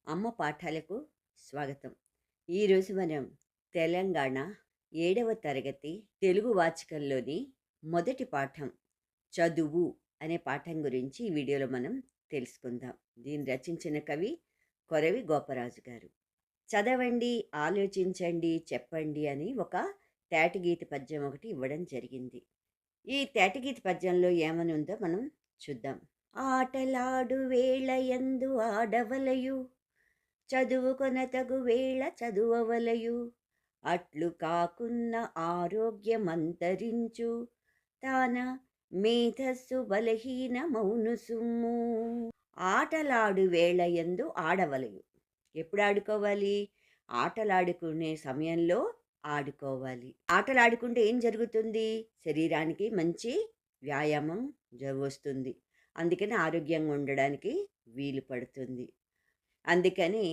అమ్మ పాఠాలకు స్వాగతం. ఈరోజు మనం తెలంగాణ 7వ తరగతి తెలుగు వాచకంలోని మొదటి పాఠం చదువు అనే పాఠం గురించి ఈ వీడియోలో మనం తెలుసుకుందాం. దీన్ని రచించిన కవి కొరవి గోపరాజు గారు. చదవండి, ఆలోచించండి, చెప్పండి అని ఒక తేటగీతి పద్యం ఒకటి ఇవ్వడం జరిగింది. ఈ తేటగీతి పద్యంలో ఏమని ఉందో మనం చూద్దాం. ఆటలాడు వేళయందు ఆడవలయు చదువుకొనతగు వేళ చదువవలయు అట్లు కాకున్న ఆరోగ్యమంతరించు తాన మేధస్సు బలహీన మౌను సుమ్ము. ఆటలాడు వేళయందు ఆడవలయు. ఎప్పుడు ఆడుకోవాలి? ఆటలాడుకునే సమయంలో ఆడుకోవాలి. ఆటలాడుకుంటే ఏం జరుగుతుంది? శరీరానికి మంచి వ్యాయామం వస్తుంది. అందుకని ఆరోగ్యంగా ఉండడానికి వీలు పడుతుంది. అందుకని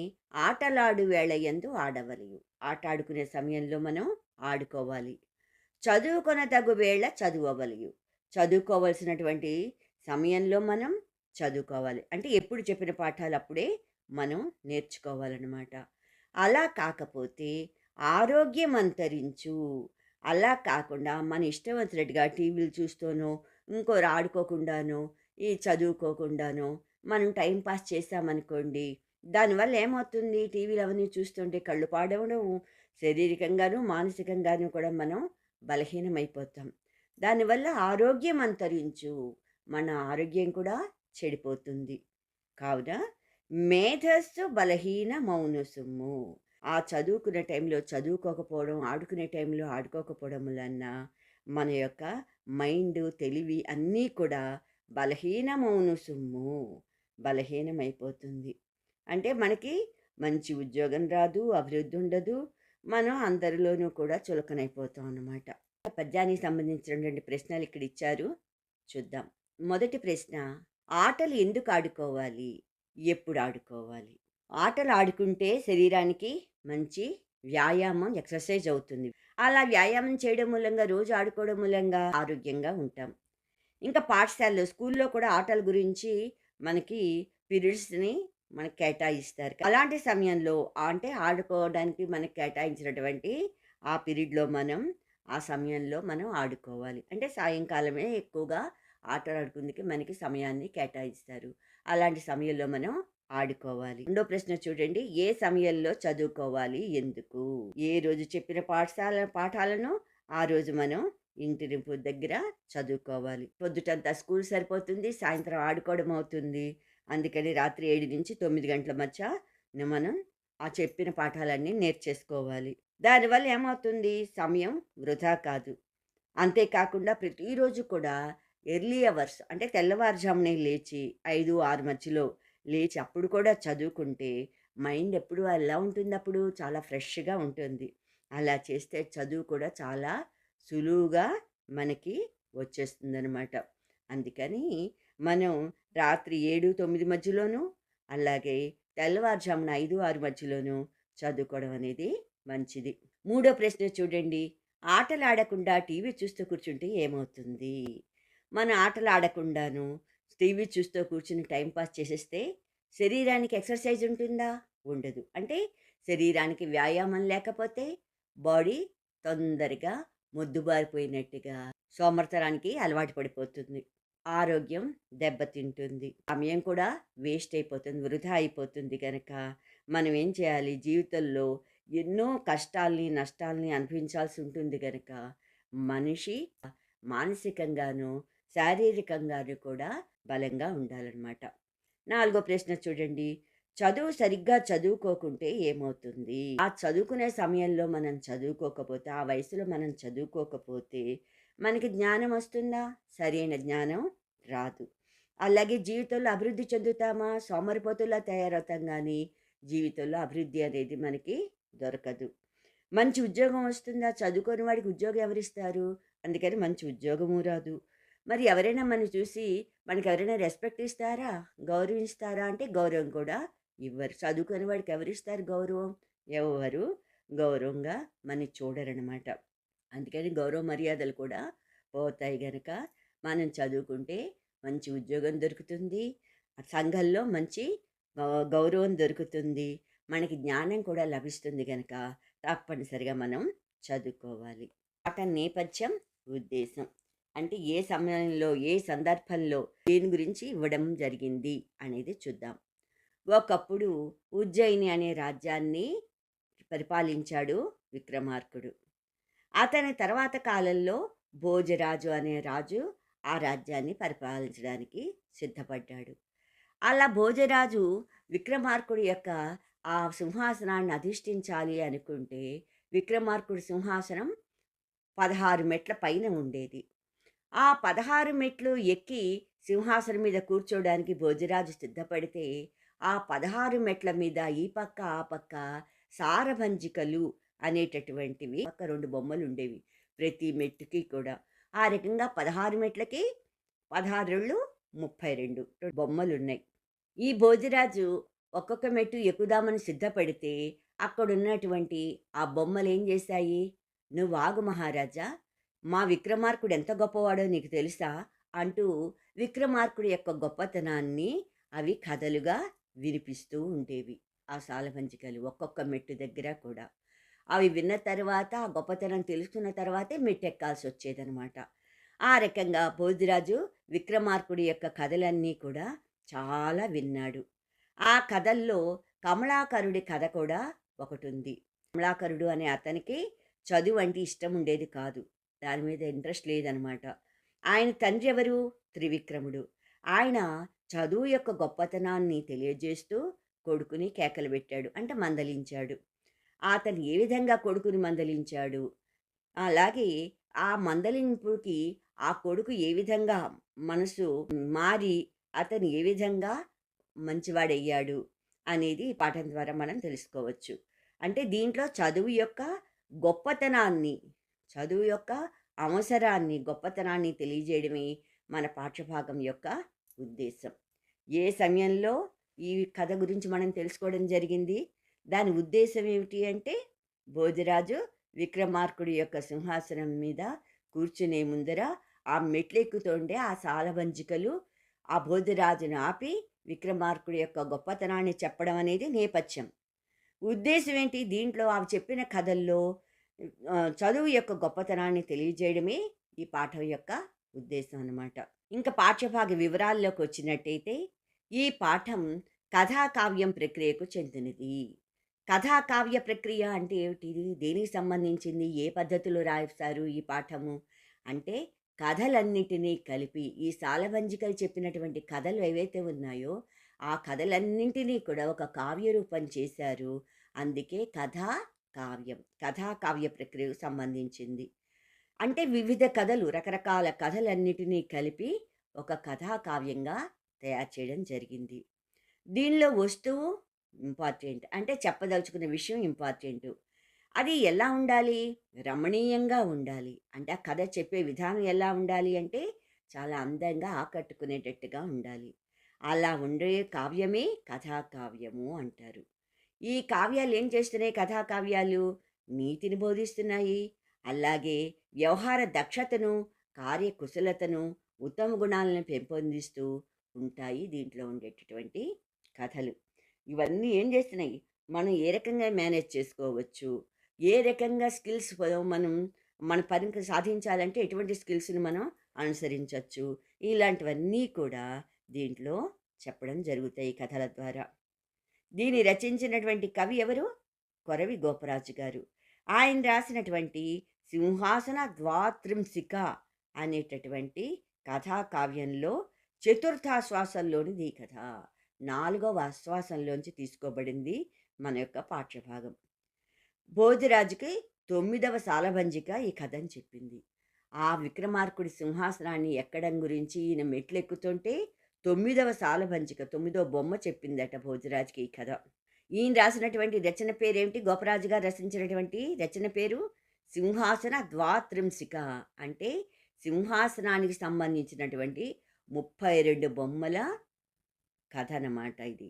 ఆటలాడు వేళయందు ఆడవలెను. ఆట ఆడుకునే సమయంలో మనం ఆడుకోవాలి. చదువుకొనదగు వేళ చదువవలెను. చదువుకోవాల్సినటువంటి సమయంలో మనం చదువుకోవాలి. అంటే ఎప్పుడు చెప్పిన పాఠాలు అప్పుడే మనం నేర్చుకోవాలనమాట. అలా కాకపోతే ఆరోగ్యం అంతరించు. అలా కాకుండా మన ఇష్టం వచ్చినట్టుగా టీవీలు చూస్తూనో, ఇంకోరు ఆడుకోకుండానో, ఈ చదువుకోకుండానో మనం టైం పాస్ చేశామనుకోండి, దానివల్ల ఏమవుతుంది? టీవీలు అవన్నీ చూస్తుంటే కళ్ళు పాడవడం, శారీరకంగాను, మానసికంగాను కూడా మనం బలహీనమైపోతాం. దానివల్ల ఆరోగ్యం అంతరించు. మన ఆరోగ్యం కూడా చెడిపోతుంది. కావున మేధస్సు బలహీన మౌన సొమ్ము. ఆ చదువుకునే టైంలో చదువుకోకపోవడం, ఆడుకునే టైంలో ఆడుకోకపోవడం వలన మన యొక్క మైండు, తెలివి అన్నీ కూడా బలహీనమౌను సుమ్ము. బలహీనమైపోతుంది. అంటే మనకి మంచి ఉద్యోగం రాదు, అభివృద్ధి ఉండదు. మనం అందరిలోనూ కూడా చులకనైపోతాం అన్నమాట. పద్యానికి సంబంధించినటువంటి ప్రశ్నలు ఇక్కడ ఇచ్చారు. చూద్దాం. మొదటి ప్రశ్న, ఆటలు ఎందుకు ఆడుకోవాలి? ఎప్పుడు ఆడుకోవాలి? ఆటలు ఆడుకుంటే శరీరానికి మంచి వ్యాయామం, ఎక్సర్సైజ్ అవుతుంది. అలా వ్యాయామం చేయడం మూలంగా, రోజు ఆడుకోవడం మూలంగా ఆరోగ్యంగా ఉంటాం. ఇంకా పాఠశాలలో, స్కూల్లో కూడా ఆటల గురించి మనకి పీరియడ్స్‌ని మనకు కేటాయిస్తారు. అలాంటి సమయంలో అంటే ఆడుకోవడానికి మనకు కేటాయించినటువంటి ఆ పీరియడ్‌లో మనం, ఆ సమయంలో మనం ఆడుకోవాలి. అంటే సాయంకాలమే ఎక్కువగా ఆటలాడుకుందుకు మనకి సమయాన్ని కేటాయిస్తారు. అలాంటి సమయంలో మనం ఆడుకోవాలి. రెండో ప్రశ్న చూడండి. ఏ సమయంలో చదువుకోవాలి? ఎందుకు? ఏ రోజు చెప్పిన పాఠాలను ఆ రోజు మనం ఇంటి దగ్గర చదువుకోవాలి. పొద్దుటంతా స్కూల్ సరిపోతుంది. సాయంత్రం ఆడుకోవడం అవుతుంది. అందుకని రాత్రి 7-9 గంటల మధ్య మనం ఆ చెప్పిన పాఠాలన్నీ నేర్చేసుకోవాలి. దానివల్ల ఏమవుతుంది? సమయం వృధా కాదు. అంతేకాకుండా ప్రతిరోజు కూడా ఎర్లీ అవర్స్ అంటే తెల్లవారుజామునే లేచి 5, 6 మధ్యలో లేచి అప్పుడు కూడా చదువుకుంటే మైండ్ ఎప్పుడు ఎలా ఉంటుందప్పుడు? చాలా ఫ్రెష్‌గా ఉంటుంది. అలా చేస్తే చదువు కూడా చాలా సులువుగా మనకి వచ్చేస్తుందనమాట. అందుకని మనం రాత్రి 7, 9 మధ్యలోనూ, అలాగే తెల్లవారుజామున 5, 6 మధ్యలోనూ చదువుకోవడం అనేది మంచిది. మూడో ప్రశ్న చూడండి. ఆటలాడకుండా టీవీ చూస్తూ కూర్చుంటే ఏమవుతుంది? మనం ఆటలాడకుండాను, టీవీ చూస్తూ కూర్చొని టైమ్ పాస్ చేసేస్తే శరీరానికి ఎక్సర్సైజ్ ఉంటుందా? ఉండదు. అంటే శరీరానికి వ్యాయామం లేకపోతే బాడీ తొందరగా మొద్దుబారిపోయినట్టుగా సోమరితనానికి అలవాటు పడిపోతుంది. ఆరోగ్యం దెబ్బతింటుంది. సమయం కూడా వేస్ట్ అయిపోతుంది. వృధా అయిపోతుంది గనక మనం ఏం చేయాలి? జీవితంలో ఎన్నో కష్టాల్ని, నష్టాల్ని అనుభవించాల్సి ఉంటుంది గనక మనిషి మానసికంగాను, శారీరకంగాను కూడా బలంగా ఉండాలనమాట. నాలుగో ప్రశ్న చూడండి. చదువు సరిగ్గా చదువుకోకుంటే ఏమవుతుంది? ఆ చదువుకునే సమయంలో మనం చదువుకోకపోతే, ఆ వయసులో మనం చదువుకోకపోతే మనకి జ్ఞానం వస్తుందా? సరైన జ్ఞానం రాదు. అలాగే జీవితంలో అభివృద్ధి చెందుతామా? సోమరిపోతుల్లా తయారవుతాం గానీ, జీవితంలో అభివృద్ధి అనేది మనకి దొరకదు. మంచి ఉద్యోగం వస్తుందా? చదువుకోని వాడికి ఉద్యోగం ఎవరిస్తారు? అందుకని మంచి ఉద్యోగము రాదు. మరి ఎవరైనా మనల్ని చూసి మనకెవరైనా రెస్పెక్ట్ ఇస్తారా? గౌరవిస్తారా? అంటే గౌరవం కూడా ఇవ్వరు. చదువుకోని వాడికి ఎవరిస్తారు గౌరవం? ఎవ్వరు గౌరవంగా మనని చూడరనమాట. అందుకని గౌరవ మర్యాదలు కూడా పోతాయి గనక మనం చదువుకుంటే మంచి ఉద్యోగం దొరుకుతుంది. సంఘంలో మంచి గౌరవం దొరుకుతుంది. మనకి జ్ఞానం కూడా లభిస్తుంది గనక తప్పనిసరిగా మనం చదువుకోవాలి. పాట నేపథ్యం, ఉద్దేశం. అంటే ఏ సమయంలో, ఏ సందర్భంలో దేని గురించి ఇవ్వడం జరిగింది అనేది చూద్దాం. ఒకప్పుడు ఉజ్జయిని అనే రాజ్యాన్ని పరిపాలించాడు విక్రమార్కుడు. అతని తర్వాత కాలంలో భోజరాజు అనే రాజు ఆ రాజ్యాన్ని పరిపాలించడానికి సిద్ధపడ్డాడు. అలా భోజరాజు విక్రమార్కుడి యొక్క ఆ సింహాసనాన్ని అధిష్ఠించాలి అనుకుంటే, విక్రమార్కుడి సింహాసనం 16 మెట్ల పైన ఉండేది. ఆ 16 మెట్లు ఎక్కి సింహాసనం మీద కూర్చోడానికి భోజరాజు సిద్ధపడితే, ఆ 16 మెట్ల మీద ఈ పక్క, ఆ పక్క సారభంజికలు అనేటటువంటివి పక్క 2 బొమ్మలుండేవి. ప్రతి మెట్టుకి కూడా. ఆ రకంగా 16 మెట్లకి 16 32 బొమ్మలున్నాయి. ఈ భోజరాజు ఒక్కొక్క మెట్టు ఎక్కుదామని సిద్ధపడితే, అక్కడున్నటువంటి ఆ బొమ్మలేం జేశాయి, "నువ్వాగు మహారాజా! మా విక్రమార్కుడు ఎంత గొప్పవాడో నీకు తెలుసా?" అంటూ విక్రమార్కుడి యొక్క గొప్పతనాన్ని అవి కథలుగా వినిపిస్తూ ఉండేవి. ఆ సాలభంజికలు ఒక్కొక్క మెట్టు దగ్గర కూడా. అవి విన్న తర్వాత, ఆ గొప్పతనం తెలుసుకున్న తర్వాతే మెట్టెక్కాల్సొచ్చేదనమాట. ఆ రకంగా భోజరాజు విక్రమార్కుడి యొక్క కథలన్నీ కూడా చాలా విన్నాడు. ఆ కథల్లో కమలాకరుడి కథ కూడా ఒకటుంది. కమలాకరుడు అనే అతనికి చదువంటే ఇష్టం ఉండేది కాదు. దాని మీద ఇంట్రెస్ట్ లేదనమాట. ఆయన తండ్రి ఎవరు? త్రివిక్రముడు. ఆయన చదువు యొక్క గొప్పతనాన్ని తెలియజేస్తూ కొడుకుని కేకలు పెట్టాడు. అంటే మందలించాడు. అతను ఏ విధంగా కొడుకుని మందలించాడు? అలాగే ఆ మందలింపుకి ఆ కొడుకు ఏ విధంగా మనసు మారి అతను ఏ విధంగా మంచివాడయ్యాడు అనేది ఈ పాఠం ద్వారా మనం తెలుసుకోవచ్చు. అంటే దీంట్లో చదువు యొక్క గొప్పతనాన్ని, చదువు యొక్క అవసరాన్ని, గొప్పతనాన్ని తెలియజేయడమే మన పాఠ్యభాగం యొక్క ఉద్దేశం. ఏ సమయంలో ఈ కథ గురించి మనం తెలుసుకోవడం జరిగింది? దాని ఉద్దేశం ఏమిటి అంటే, భోజరాజు విక్రమార్కుడి యొక్క సింహాసనం మీద కూర్చునే ముందర ఆ మెట్లెక్కుతుంటే ఆ సాలవంజికలు ఆ భోజరాజును ఆపి విక్రమార్కుడి యొక్క గొప్పతనాన్ని చెప్పడం అనేది నేపథ్యం. ఉద్దేశం ఏంటి? దీంట్లో అవి చెప్పిన కథల్లో చదువు యొక్క గొప్పతనాన్ని తెలియజేయడమే ఈ పాఠం యొక్క ఉద్దేశం అన్నమాట. ఇంకా పాఠ్యభాగ వివరాల్లోకొచ్చినట్టయితే, ఈ పాఠం కథా కావ్యం ప్రక్రియకు చెందినది. కథా కావ్య ప్రక్రియ అంటే ఏమిటిది? దేనికి సంబంధించింది? ఏ పద్ధతిలో రాస్తారు ఈ పాఠము? అంటే కథలన్నిటినీ కలిపి ఈ సాలభంజికలు చెప్పినటువంటి కథలు ఏవైతే ఉన్నాయో, ఆ కథలన్నింటినీ కూడా ఒక కావ్య రూపం చేశారు. అందుకే కథా కావ్యం. కథా కావ్య ప్రక్రియకు సంబంధించింది. అంటే వివిధ కథలు, రకరకాల కథలన్నిటినీ కలిపి ఒక కథా కావ్యంగా తయారు చేయడం జరిగింది. దీనిలో వస్తువు ఇంపార్టెంట్. అంటే చెప్పదలుచుకున్న విషయం ఇంపార్టెంటు. అది ఎలా ఉండాలి? రమణీయంగా ఉండాలి. అంటే ఆ కథ చెప్పే విధానం ఎలా ఉండాలి అంటే, చాలా అందంగా ఆకట్టుకునేటట్టుగా ఉండాలి. అలా ఉండే కావ్యమే కథా కావ్యము అంటారు. ఈ కావ్యాలు ఏం చేస్తున్నాయి కథా కావ్యాలు? నీతిని బోధిస్తున్నాయి. అలాగే వ్యవహార దక్షతను, కార్యకుశలతను, ఉత్తమ గుణాలను పెంపొందిస్తూ ఉంటాయి దీంట్లో ఉండేటటువంటి కథలు. ఇవన్నీ ఏం చేస్తున్నాయి? మనం ఏ రకంగా మేనేజ్ చేసుకోవచ్చు? ఏ రకంగా స్కిల్స్ మనం మన పనికి సాధించాలంటే ఎటువంటి స్కిల్స్‌ని మనం అనుసరించొచ్చు? ఇలాంటివన్నీ కూడా దీంట్లో చెప్పడం జరుగుతాయి కథల ద్వారా. దీన్ని రచించినటువంటి కవి ఎవరు? కొరవి గోపరాజు గారు. ఆయన రాసినటువంటి 'సింహాసన ద్వాత్రింశిక' అనేటటువంటి కథా కావ్యంలో చతుర్థాశ్వాసంలోనిది ఈ కథ. 4వ ఆశ్వాసంలోంచి తీసుకోబడింది మన యొక్క పాఠ్యభాగం. భోజరాజుకి 9వ సాలభంజిక ఈ కథని చెప్పింది. ఆ విక్రమార్కుడి సింహాసనాన్ని ఎక్కడం గురించి ఈయన మెట్లెక్కుతుంటే 9వ సాలభంజిక, 9వ బొమ్మ చెప్పిందట భోజరాజుకి ఈ కథ. ఈయన రాసినటువంటి రచన పేరేమిటి? గోపరాజు గారు రచించినటువంటి రచన పేరు 'సింహాసన ద్వాత్రింశిక' అంటే సింహాసనానికి సంబంధించినటువంటి 32 బొమ్మల కథ అన్నమాట ఇది.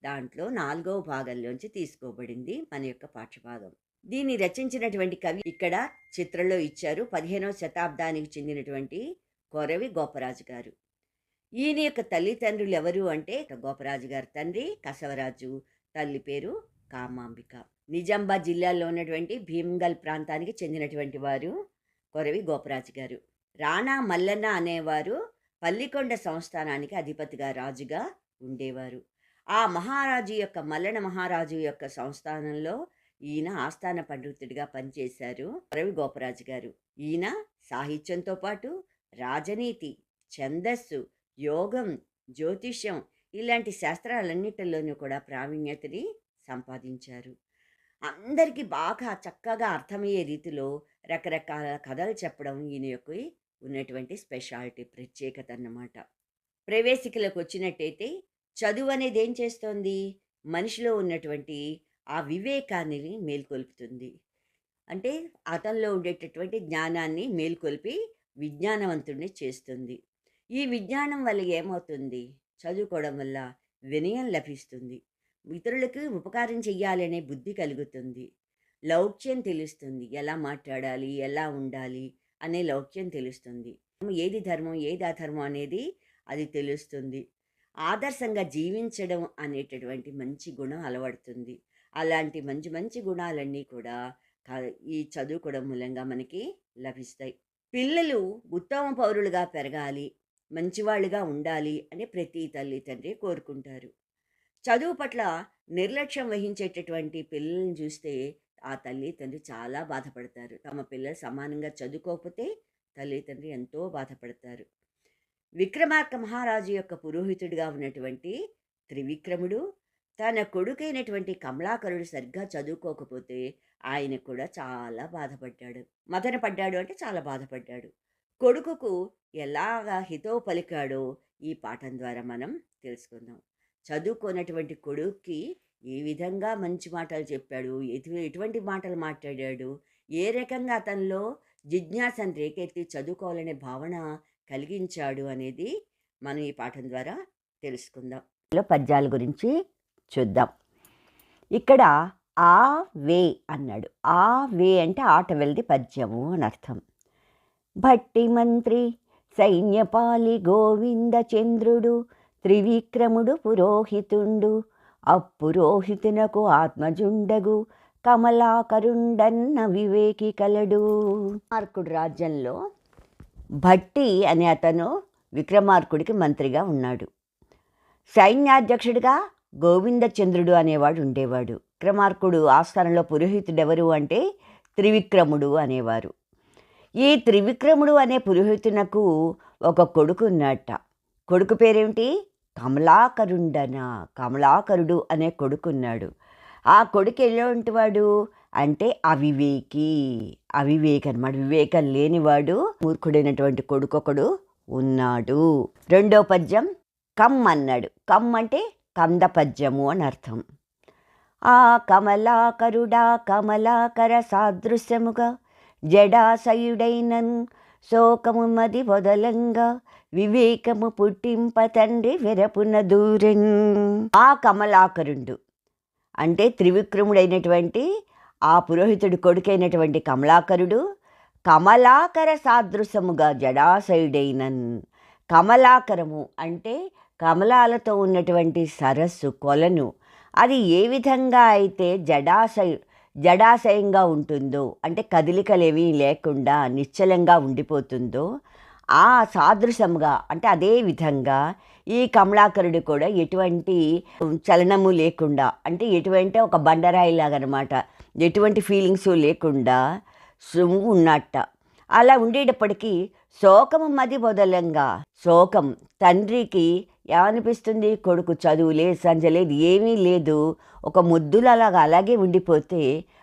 దాంట్లో 4వ భాగంలోంచి తీసుకోబడింది మన యొక్క పాఠ్యభాగం. దీన్ని రచించినటువంటి కవి ఇక్కడ చిత్రంలో ఇచ్చారు. 15వ శతాబ్దానికి చెందినటువంటి కొరవి గోపరాజు గారు. ఈయన యొక్క తల్లిదండ్రులు ఎవరు అంటే గోపరాజు గారి తండ్రి కసవరాజు, తల్లి పేరు కామాంబిక. నిజామాబాద్ జిల్లాలో ఉన్నటువంటి భీమ్గల్ ప్రాంతానికి చెందినటువంటి వారు కొరవి గోపరాజు గారు. రాణా మల్లన్న అనేవారు పల్లికొండ సంస్థానానికి అధిపతిగా రాజుగా ఉండేవారు. ఆ మహారాజు యొక్క మల్లన మహారాజు యొక్క సంస్థానంలో ఈయన ఆస్థాన పండితుడిగా పనిచేశారు కొరవి గోపరాజు గారు. ఈయన సాహిత్యంతో పాటు రాజనీతి, ఛందస్సు, యోగం, జ్యోతిష్యం ఇలాంటి శాస్త్రాలన్నిటిలోనూ కూడా ప్రావీణ్యతని సంపాదించారు. అందరికీ బాగా చక్కగా అర్థమయ్యే రీతిలో రకరకాల కథలు చెప్పడం ఈయన యొక్క ఉన్నటువంటి స్పెషాలిటీ, ప్రత్యేకత అన్నమాట. ప్రవేశికలకు వచ్చినట్టయితే చదువు అనేది ఏం చేస్తోంది? మనిషిలో ఉన్నటువంటి ఆ వివేకాన్ని మేల్కొల్పుతుంది. అంటే అతనిలో ఉండేటటువంటి జ్ఞానాన్ని మేల్కొల్పి విజ్ఞానవంతుడిని చేస్తుంది. ఈ విజ్ఞానం వల్ల ఏమవుతుంది? చదువుకోవడం వల్ల వినయం లభిస్తుంది. ఇతరులకు ఉపకారం చెయ్యాలనే బుద్ధి కలుగుతుంది. లౌక్యం తెలుస్తుంది. ఎలా మాట్లాడాలి, ఎలా ఉండాలి అనే లౌక్యం తెలుస్తుంది. ఏది ధర్మం, ఏది అధర్మం అనేది అది తెలుస్తుంది. ఆదర్శంగా జీవించడం అనేటటువంటి మంచి గుణం అలవడుతుంది. అలాంటి మంచి మంచి గుణాలన్నీ కూడా ఈ చదువుకోవడం మూలంగా మనకి లభిస్తాయి. పిల్లలు ఉత్తమ పౌరులుగా పెరగాలి, మంచివాళ్ళుగా ఉండాలి అని ప్రతి తల్లి తండ్రి కోరుకుంటారు. చదువు పట్ల నిర్లక్ష్యం వహించేటటువంటి పిల్లల్ని చూస్తే ఆ తల్లి తండ్రి చాలా బాధపడతారు. తమ పిల్లలు సమానంగా చదువుకోకపోతే తల్లి తండ్రి ఎంతో బాధపడతారు. విక్రమార్క మహారాజు యొక్క పురోహితుడిగా ఉన్నటువంటి త్రివిక్రముడు తన కొడుకైనటువంటి కమలాకరుడు సరిగ్గా చదువుకోకపోతే ఆయన కూడా చాలా బాధపడ్డాడు. మదన పడ్డాడు అంటే చాలా బాధపడ్డాడు. కొడుకుకు ఎలాగా హితవు పలికాడో ఈ పాఠం ద్వారా మనం తెలుసుకుందాం. చదువుకున్నటువంటి కొడుక్కి ఏ విధంగా మంచి మాటలు చెప్పాడు, ఎటువంటి మాటలు మాట్లాడాడు, ఏ రకంగా అతనిలో జిజ్ఞాసను రేకెత్తి చదువుకోవాలనే భావన కలిగించాడు అనేది మనం ఈ పాఠం ద్వారా తెలుసుకుందాం. పద్యాల గురించి చూద్దాం. ఇక్కడ ఆ వే అన్నాడు. ఆ వే అంటే ఆట వెల్ది పద్యము అని అర్థం. భట్టి మంత్రి సైన్యపాలి గోవింద చంద్రుడు త్రివిక్రముడు పురోహితుండు అప్పురోహితునకు ఆత్మజుండగు కమలాకరుండన్న వివేకి కలడు. విక్రమార్కుడు రాజ్యంలో భట్టి అనే అతను విక్రమార్కుడికి మంత్రిగా ఉన్నాడు. సైన్యాధ్యక్షుడిగా గోవిందచంద్రుడు అనేవాడు ఉండేవాడు. విక్రమార్కుడు ఆస్థానంలో పురోహితుడు ఎవరు అంటే త్రివిక్రముడు అనేవారు. ఈ త్రివిక్రముడు అనే పురోహితునకు ఒక కొడుకు ఉన్నట్ట. కొడుకు పేరేమిటి? కమలాకరుడు అనే కొడుకున్నాడు. ఆ కొడుకు ఎలాంటి వాడు అంటే అవివేకి అన్నమాట. వివేకం లేనివాడు, మూర్ఖుడైనటువంటి కొడుకొకడు ఉన్నాడు. రెండో పద్యం కమ్ అన్నాడు. కమ్ అంటే కంద పద్యము అని అర్థం. ఆ కమలాకరుడా కమలాకర సాదృశ్యముగా జడాశయుడైనన్ శోకము మది వదలంగా వివేకము పుట్టింప తండ్రి వెరపున దూరెన్. ఆ కమలాకరుడు అంటే త్రివిక్రముడైనటువంటి ఆ పురోహితుడి కొడుకైనటువంటి కమలాకరుడు కమలాకర సాదృశ్యముగా జడాశయుడైనన్. కమలాకరము అంటే కమలాలతో ఉన్నటువంటి సరస్సు, కొలను. అది ఏ విధంగా అయితే జడాశయంగా ఉంటుందో అంటే కదలికలేవి లేకుండా నిశ్చలంగా ఉండిపోతుందో ఆ సాదృశ్యంగా అంటే అదే విధంగా ఈ కమలాకరుడు కూడా ఎటువంటి చలనము లేకుండా అంటే ఎటువంటి ఒక బండరాయిలాగా అనమాట, ఎటువంటి ఫీలింగ్స్ లేకుండా ఉన్నట్ట. అలా ఉండేటప్పటికీ శోకము మది మొదలంగా శోకం తండ్రికి ఏమనిపిస్తుంది? కొడుకు చదువు లేదు, సంజ లేదు, ఏమీ లేదు, ఒక ముద్దులలాగా అలాగే ఉండిపోతే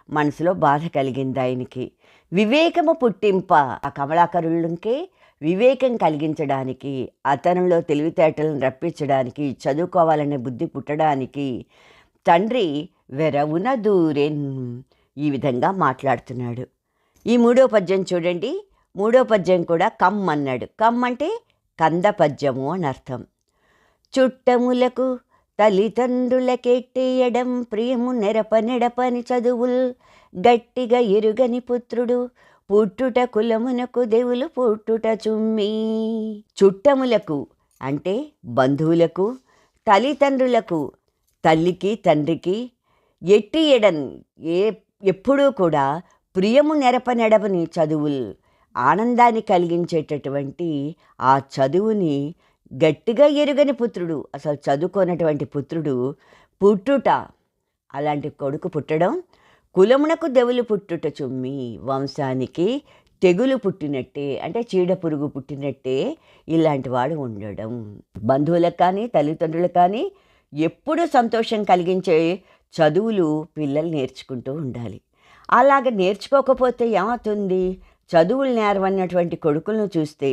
మనసులో బాధ కలిగింది ఆయనకి. వివేకము పుట్టింప ఆ కమలాకరులకే వివేకం కలిగించడానికి, అతనిలో తెలివితేటలను రప్పించడానికి, చదువుకోవాలనే బుద్ధి పుట్టడానికి తండ్రి వెరవున దూరెన్ ఈ విధంగా మాట్లాడుతున్నాడు. ఈ మూడో పద్యం చూడండి. మూడో పద్యం కూడా కమ్ అన్నాడు. కమ్ అంటే కంద పద్యము అని అర్థం. చుట్టములకు తల్లిదండ్రులకెట్టేయడం ప్రియము నెడపని చదువుల్ గట్టిగా ఎరుగని పుత్రుడు పుట్టుట కులమునకు దేవులు పుట్టుట చుమ్మి. చుట్టములకు అంటే బంధువులకు, తల్లిదండ్రులకు, తల్లికి తండ్రికి ఎట్టి ఎడన్ ఏ ఎప్పుడూ కూడా ప్రియము నెరపనెడవని చదువులు ఆనందాన్ని కలిగించేటటువంటి ఆ చదువుని గట్టిగా ఎరుగని పుత్రుడు, అసలు చదువుకోనటువంటి పుత్రుడు పుట్టుట, అలాంటి కొడుకు పుట్టడం కులమునకు దెవులు పుట్టుట చుమ్మి, వంశానికి తెగులు పుట్టినట్టే, అంటే చీడ పురుగు పుట్టినట్టే ఇలాంటి వాడు ఉండడం. బంధువులకు కానీ తల్లిదండ్రులకు కానీ ఎప్పుడూ సంతోషం కలిగించే చదువులు పిల్లలు నేర్చుకుంటూ ఉండాలి. అలాగ నేర్చుకోకపోతే ఏమవుతుంది? చదువులు నేర్వన్నటువంటి కొడుకులను చూస్తే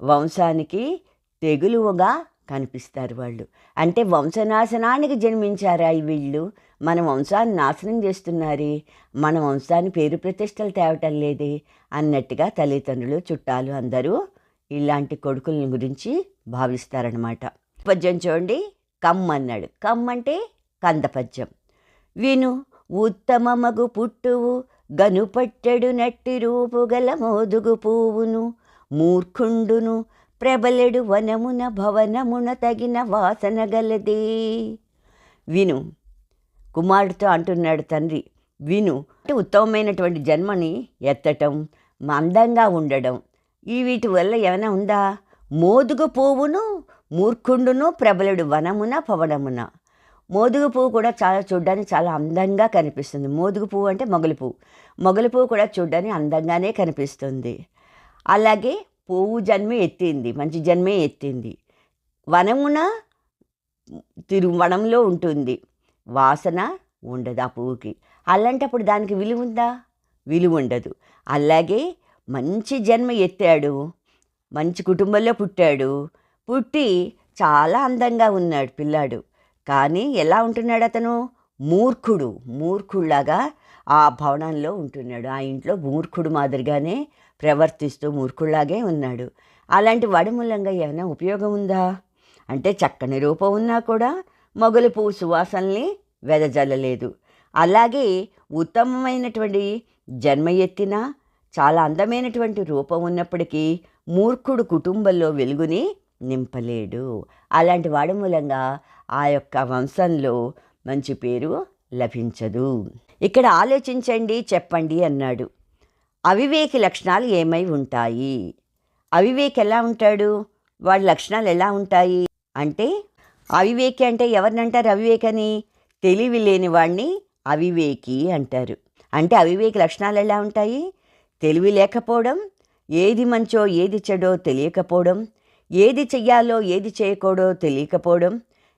వంశానికి తెగులుగా కనిపిస్తారు వాళ్ళు. అంటే వంశనాశనానికి జన్మించారా వీళ్ళు? మన వంశాన్ని నాశనం చేస్తున్నారే, మన వంశాన్ని పేరు ప్రతిష్టలు తేవటం లేదే అన్నట్టుగా తల్లిదండ్రులు, చుట్టాలు అందరూ ఇలాంటి కొడుకుల గురించి భావిస్తారనమాట. పద్యం చూడండి, కమ్ అన్నాడు. కమ్ అంటే కందపద్యం. విను ఉత్తమమగు పుట్టువు గనుపట్టెడు నట్టి రూపు గల మోదుగు పువ్వును మూర్ఖుండును ప్రబలెడు వనమున భవనమున తగిన వాసన గలదే. విను, కుమారుడితో అంటున్నాడు తండ్రి. విను అంటే ఉత్తమమైనటువంటి జన్మని ఎత్తటం, అందంగా ఉండడం, ఈ వీటి వల్ల ఏమైనా ఉందా? మోదుగు పువ్వును మూర్ఖుండును ప్రబలెడు వనమున పవనమున. మోదుగు పువ్వు కూడా చాలా చూడ్డానికి చాలా అందంగా కనిపిస్తుంది. మోదుగు పువ్వు అంటే మొగలి పువ్వు. మొగలి పువ్వు కూడా చూడ్డానికి అందంగానే కనిపిస్తుంది. అలాగే పువ్వు జన్మే ఎత్తింది, మంచి జన్మే ఎత్తింది. వనమున వనంలో ఉంటుంది, వాసన ఉండదు ఆ పువ్వుకి. అలాంటప్పుడు దానికి విలువ ఉందా? విలువ ఉండదు. అలాగే మంచి జన్మ ఎత్తాడు, మంచి కుటుంబంలో పుట్టాడు, పుట్టి చాలా అందంగా ఉన్నాడు పిల్లాడు. కానీ ఎలా ఉంటున్నాడు అతను? మూర్ఖుడులాగా ఆ భవనంలో ఉంటున్నాడు. ఆ ఇంట్లో మూర్ఖుడు మాదిరిగానే ప్రవర్తిస్తూ మూర్ఖుడిలాగే ఉన్నాడు. అలాంటి వాడి మూలంగా ఏమైనా ఉపయోగం ఉందా? అంటే చక్కని రూపం ఉన్నా కూడా మొగలి పువ్వు సువాసనల్ని వెదజల్లలేదు. అలాగే ఉత్తమమైనటువంటి జన్మ ఎత్తిన చాలా అందమైనటువంటి రూపం ఉన్నప్పటికీ మూర్ఖుడు కుటుంబంలో వెలుగుని నింపలేడు. అలాంటి వాడి మూలంగా ఆ యొక్క వంశంలో మంచి పేరు లభించదు. ఇక్కడ ఆలోచించండి, చెప్పండి అన్నాడు. అవివేకి లక్షణాలు ఏమై ఉంటాయి? అవివేకి ఎలా ఉంటాడు? వాడి లక్షణాలు ఎలా ఉంటాయి అంటే, అవివేకి అంటే ఎవరినంటారు అవివేకని? తెలివి లేని వాడిని అవివేకి అంటారు. అంటే అవివేకి లక్షణాలు ఎలా ఉంటాయి? తెలివి లేకపోవడం, ఏది మంచో ఏది చెడో తెలియకపోవడం, ఏది చెయ్యాలో ఏది చేయకూడదో తెలియకపోవడం,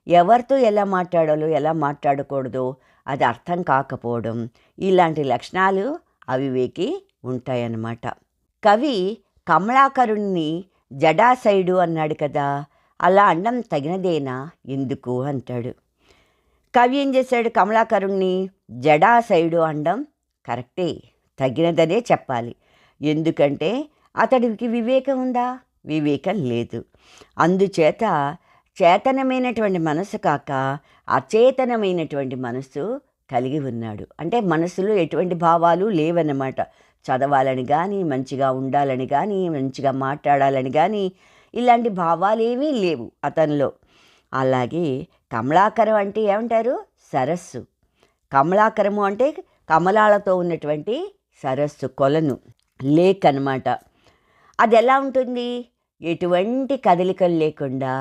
ఎవరితో ఎలా మాట్లాడాలో ఎలా మాట్లాడకూడదో అది అర్థం కాకపోవడం, ఇలాంటి లక్షణాలు అవివేకి ఉంటాయన్నమాట. కవి కమలాకరుణ్ణి జడాసైడు అన్నాడు కదా, అలా అనడం తగినదేనా ఎందుకు అంటాడు. కవి ఏం చేశాడు? కమలాకరుణ్ణి జడాసైడు అనడం కరెక్టే, తగినదనే చెప్పాలి. ఎందుకంటే అతడికి వివేకం ఉందా? వివేకం లేదు. అందుచేత చేతనమైనటువంటి మనసు కాక అచేతనమైనటువంటి మనసు కలిగి ఉన్నాడు. అంటే మనసులో ఎటువంటి భావాలు లేవన్నమాట. చదవాలని కానీ, మంచిగా ఉండాలని కానీ, మంచిగా మాట్లాడాలని కానీ ఇలాంటి భావాలేమీ లేవు అతనిలో. అలాగే కమలాకరం అంటే ఏమంటారు? సరస్సు. కమలాకరము అంటే కమలాలతో ఉన్నటువంటి సరస్సు, కొలను, లేక్ అన్నమాట. అది ఎలా ఉంటుంది? ఎటువంటి కదలికలు లేకుండా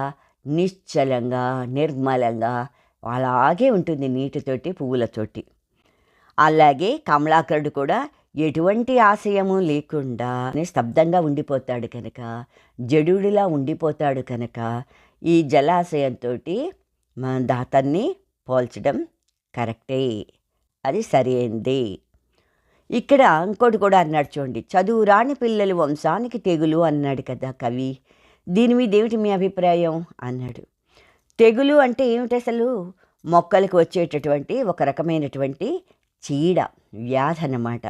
నిశ్చలంగా నిర్మలంగా అలాగే ఉంటుంది, నీటితోటి పువ్వులతోటి. అలాగే కమలాకరుడు కూడా ఎటువంటి ఆశయము లేకుండా స్తబ్దంగా ఉండిపోతాడు కనుక, జడుడిలా ఉండిపోతాడు కనుక ఈ జలాశయంతో దాతన్ని పోల్చడం కరెక్టే, అది సరి అయింది. ఇక్కడ ఇంకోటి కూడా అన్నాడు చూడండి, చదువు రాని పిల్లలు వంశానికి తెగులు అన్నాడు కదా కవి. దీని మీద ఏమిటి మీ అభిప్రాయం అన్నాడు. తెగులు అంటే ఏమిటి అసలు? మొక్కలకు వచ్చేటటువంటి ఒక రకమైనటువంటి చీడ, వ్యాధి అన్నమాట.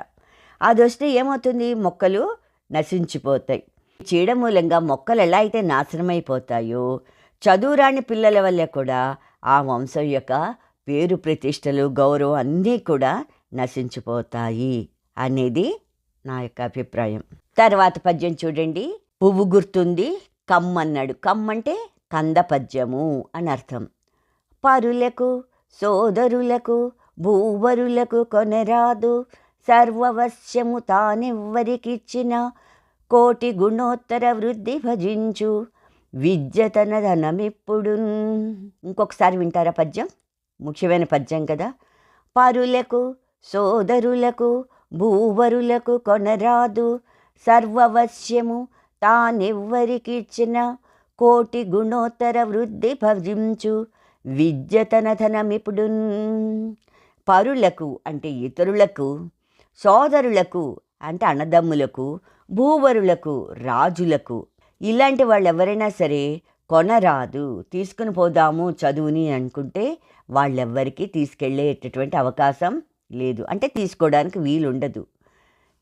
అది వస్తే ఏమవుతుంది? మొక్కలు నశించిపోతాయి. చీడ మూలంగా మొక్కలు ఎలా అయితే నాశనమైపోతాయో, చదువురాని పిల్లల వల్ల కూడా ఆ వంశం యొక్క పేరు ప్రతిష్టలు గౌరవం అన్నీ కూడా నశించిపోతాయి అనేది నా యొక్క అభిప్రాయం. తర్వాత పద్యం చూడండి, పువ్వు గుర్తుంది కమ్ అన్నాడు. కమ్ అంటే కందపద్యము అని అర్థం. పరులకు సోదరులకు భూవరులకు కొనరాదు, సర్వవశ్యము తానెవ్వరికిచ్చిన కోటి గుణోత్తర వృద్ధి భజించు, విద్య తన ధనమిప్పుడు. ఇంకొకసారి వింటారా పద్యం? ముఖ్యమైన పద్యం కదా. పరులకు సోదరులకు భూవరులకు కొనరాదు, సర్వవశ్యము తానెవ్వరికిచ్చిన కోటి గుణోత్తర వృద్ధి భజించు, విద్య తన ధనమిప్పుడు. పరులకు అంటే ఇతరులకు, సోదరులకు అంటే అన్నదమ్ములకు, భూవరులకు రాజులకు, ఇలాంటి వాళ్ళు ఎవరైనా సరే కొనరాదు, తీసుకుని పోదాము చదువుని అనుకుంటే వాళ్ళెవ్వరికీ తీసుకెళ్ళేటటువంటి అవకాశం లేదు. అంటే తీసుకోవడానికి వీలుండదు.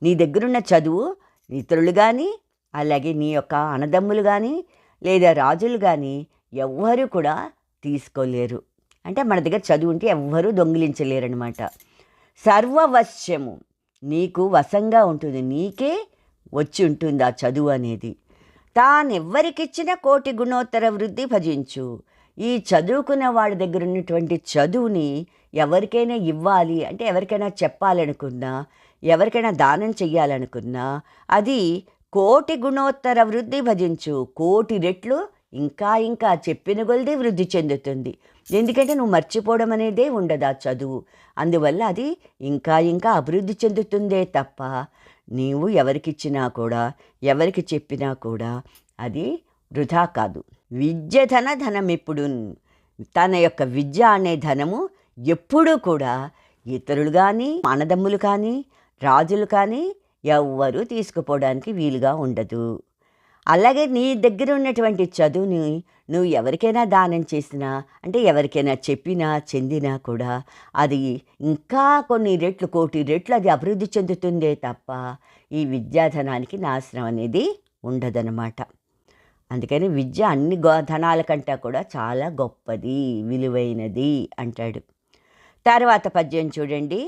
నీ దగ్గరున్న చదువు ఇతరులు కానీ, అలాగే నీ యొక్క అన్నదమ్ములు కానీ, లేదా రాజులు కానీ ఎవ్వరూ కూడా తీసుకోలేరు. అంటే మన దగ్గర చదువు ఉంటే ఎవ్వరూ దొంగిలించలేరనమాట. సర్వవశ్యము నీకు వశంగా ఉంటుంది, నీకే వచ్చి ఉంటుంది ఆ చదువు అనేది. తానెవ్వరికిచ్చిన కోటి గుణోత్తర వృద్ధి భజించు. ఈ చదువుకున్న వాళ్ళ దగ్గర ఉన్నటువంటి చదువుని ఎవరికైనా ఇవ్వాలి అంటే, ఎవరికైనా చెప్పాలనుకున్నా, ఎవరికైనా దానం చెయ్యాలనుకున్నా అది కోటి గుణోత్తర వృద్ధి భజించు, కోటి రెట్లు ఇంకా ఇంకా చెప్పిన కొలది వృద్ధి చెందుతుంది. ఎందుకంటే నువ్వు మర్చిపోవడం అనేదే ఉండదు ఆ చదువు. అందువల్ల అది ఇంకా ఇంకా అభివృద్ధి చెందుతుందే తప్ప నీవు ఎవరికిచ్చినా కూడా, ఎవరికి చెప్పినా కూడా అది వృధా కాదు. విద్య తన ధనం ఎప్పుడు, తన యొక్క విద్య అనే ధనము ఎప్పుడూ కూడా ఇతరులు కానీ, అన్నదమ్ములు కానీ, రాజులు కానీ ఎవ్వరూ తీసుకుపోవడానికి వీలుగా ఉండదు. అలాగే నీ దగ్గర ఉన్నటువంటి చదువుని నువ్వు ఎవరికైనా దానం చేసినా, అంటే ఎవరికైనా చెప్పినా చెందినా కూడా అది ఇంకా కొన్ని రెట్లు, కోటి రెట్లు అది అభివృద్ధి చెందుతుందే తప్ప ఈ విద్యాధనానికి నాశనం అనేది ఉండదన్నమాట. అందుకని విద్య అన్ని ధనాల కంటే కూడా చాలా గొప్పది, విలువైనది అంటాడు. తర్వాత పద్యం చూడండి,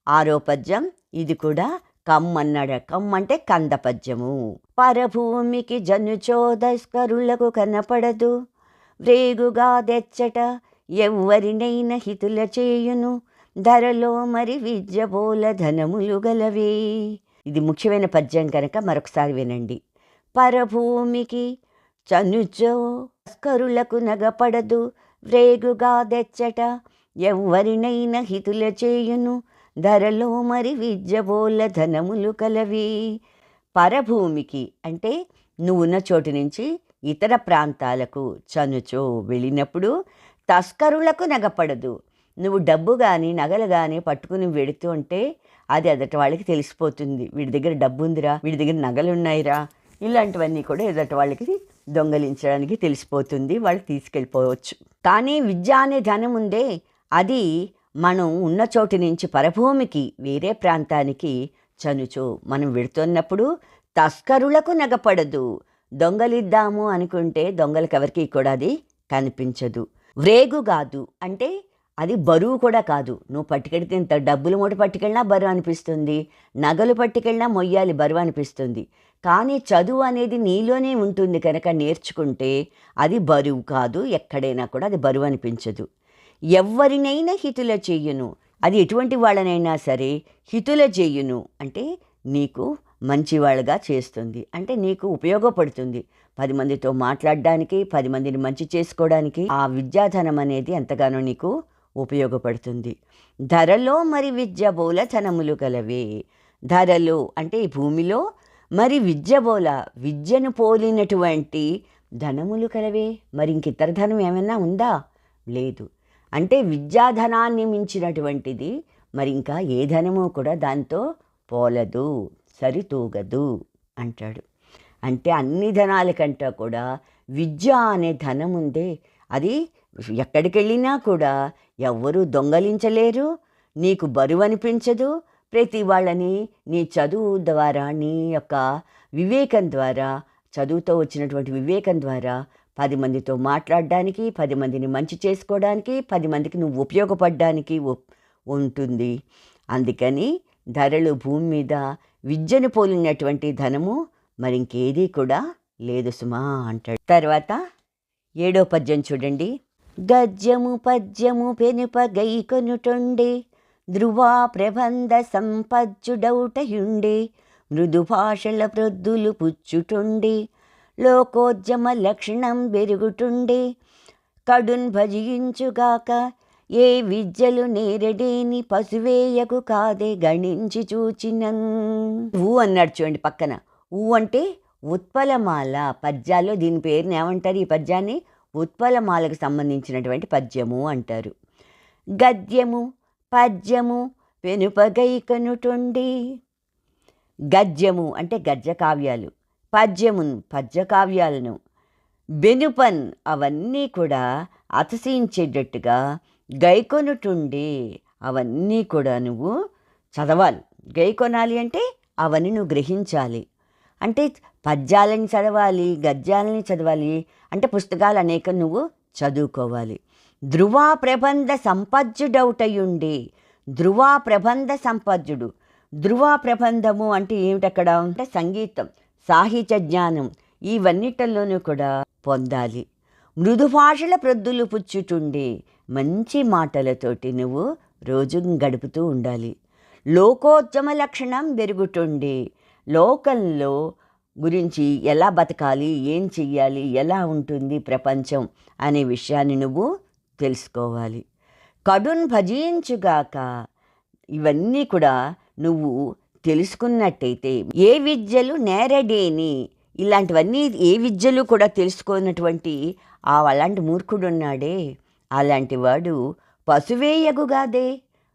6వ పద్యం. ఇది కూడా కమ్మన్నాడు. కమ్మంటే కంద పద్యము. పరభూమికి జనుచోదస్కరులకు కనపడదు, వ్రేగుగా తెచ్చట ఎవ్వరినైనా హితుల చేయును, ధరలో మరి విద్య బోల ధనములు గలవే. ఇది ముఖ్యమైన పద్యం కనుక మరొకసారి వినండి. పరభూమికి చనుచోదస్కరులకు నగపడదు, వ్రేగుగా తెచ్చట ఎవ్వరినైనా హితుల చేయును, ధరలో మరి విద్య బోల ధనములు కలవి. పరభూమికి అంటే నువ్వున్న చోటు నుంచి ఇతర ప్రాంతాలకు చనుచో వెళ్ళినప్పుడు తస్కరులకు నగపడదు. నువ్వు డబ్బు కానీ నగలు కానీ పట్టుకుని వెడుతూ ఉంటే అది ఎదటి వాళ్ళకి తెలిసిపోతుంది. వీడి దగ్గర డబ్బు ఉందిరా, వీడి దగ్గర నగలు ఉన్నాయిరా, ఇలాంటివన్నీ కూడా ఎదటి వాళ్ళకి దొంగలించడానికి తెలిసిపోతుంది, వాళ్ళు తీసుకెళ్ళిపోవచ్చు. కానీ విద్య అనే ధనం ఉందే, అది మనం ఉన్న చోటు నుంచి పరభూమికి, వేరే ప్రాంతానికి చనుచో మనం వెడుతున్నప్పుడు తస్కరులకు నగపడదు. దొంగలిద్దాము అనుకుంటే దొంగలకు ఎవరికి కూడా అది కనిపించదు. వ్రేగు కాదు అంటే అది బరువు కూడా కాదు. నువ్వు పట్టుకెడితే ఇంత డబ్బులు మూట పట్టుకెళ్ళినా బరువు అనిపిస్తుంది, నగలు పట్టుకెళ్ళినా మొయ్యాలి బరువు అనిపిస్తుంది. కానీ చదువు అనేది నీలోనే ఉంటుంది కనుక నేర్చుకుంటే అది బరువు కాదు, ఎక్కడైనా కూడా అది బరువు అనిపించదు. ఎవ్వరినైనా హితుల చెయ్యును, అది ఎటువంటి వాళ్ళనైనా సరే హితుల చెయ్యును అంటే నీకు మంచివాళ్ళగా చేస్తుంది, అంటే నీకు ఉపయోగపడుతుంది. 10 మందితో మాట్లాడడానికి, 10 మందిని మంచి చేసుకోవడానికి ఆ విద్యాధనం అనేది ఎంతగానో నీకు ఉపయోగపడుతుంది. ధరలో మరి విద్య బోల ధనములు గలవే. ధరలో అంటే ఈ భూమిలో, మరి విద్య బోల విద్యను పోలినటువంటి ధనములు కలవే. మరి ఇంక ఇతర ధనం ఏమైనా ఉందా? లేదు. అంటే విద్యాధనాన్ని మించినటువంటిది మరి ఇంకా ఏ ధనము కూడా దాంతో పోలదు, సరితూగదు అంటాడు. అంటే అన్ని ధనాల కంటే కూడా విద్య అనే ధనం ఉందే, అది ఎక్కడికి వెళ్ళినా కూడా ఎవ్వరూ దొంగలించలేరు, నీకు బరువు అనిపించదు. ప్రతి వాళ్ళని నీ చదువు ద్వారా, నీ యొక్క వివేకం ద్వారా, చదువుతో వచ్చినటువంటి వివేకం ద్వారా 10 మందితో మాట్లాడడానికి, 10 మందిని మంచి చేసుకోవడానికి, 10 మందికి నువ్వు ఉపయోగపడడానికి ఉంటుంది. అందుకని ధరలు భూమి మీద విద్యను పోలినటువంటి ధనము మరి ఇంకేదీ కూడా లేదు సుమా అంటాడు. తర్వాత 7వ పద్యం చూడండి. గద్యము పద్యము పెనుప గైకొనుటొండే ధ్రువా ప్రబంధ సంపజ్జుడౌటయుండే మృదు భాషల ప్రొద్దులు పుచ్చుటుండే లోకోద్యమ లక్షణం బెరుగుటుండే కడున్ భజించుగాక ఏ విద్యలు నేరడేని పశువేయకు కాదే గణించి చూచినన్. ఊ అన్నాడు చూడండి పక్కన. ఊ అంటే ఉత్పలమాల. పద్యాల్లో దీని పేరుని ఏమంటారు? ఈ పద్యాన్ని ఉత్పలమాలకు సంబంధించినటువంటి పద్యము అంటారు. గద్యము పద్యము వెనుపగైకనుటుండి. గద్యము అంటే గద్య కావ్యాలు, పద్యమును పద్య కావ్యాలను, బెనుపన్ అవన్నీ కూడా అతసించేటట్టుగా గైకొనుటుండి అవన్నీ కూడా నువ్వు చదవాలి. గైకొనాలి అంటే అవన్నీ నువ్వు గ్రహించాలి. అంటే పద్యాలని చదవాలి, గద్యాలని చదవాలి, అంటే పుస్తకాలు అనేకం నువ్వు చదువుకోవాలి. ధ్రువా ప్రబంధ సంపజ్జుడౌటయుండి. ధ్రువా ప్రబంధ సంపజ్జుడు. ధ్రువా ప్రబంధము అంటే ఏమిటక్కడ? అంటే సంగీతం, సాహిత్య జ్ఞానం ఇవన్నిటిలోనూ కూడా పొందాలి. మృదు భాషల ప్రొద్దులు పుచ్చుటుండి. మంచి మాటలతోటి నువ్వు రోజు గడుపుతూ ఉండాలి. లోకోద్యమ లక్షణం పెరుగుతుండి. లోకంలో గురించి ఎలా బతకాలి, ఏం చెయ్యాలి, ఎలా ఉంటుంది ప్రపంచం అనే విషయాన్ని నువ్వు తెలుసుకోవాలి. కడున్ భజించుగాక. ఇవన్నీ కూడా నువ్వు తెలుసుకున్నట్టయితే ఏ విద్యలు నేరడేని. ఇలాంటివన్నీ ఏ విద్యలు కూడా తెలుసుకున్నటువంటి అలాంటి మూర్ఖుడు ఉన్నాడే, అలాంటి వాడు పశువేయగుగాదే.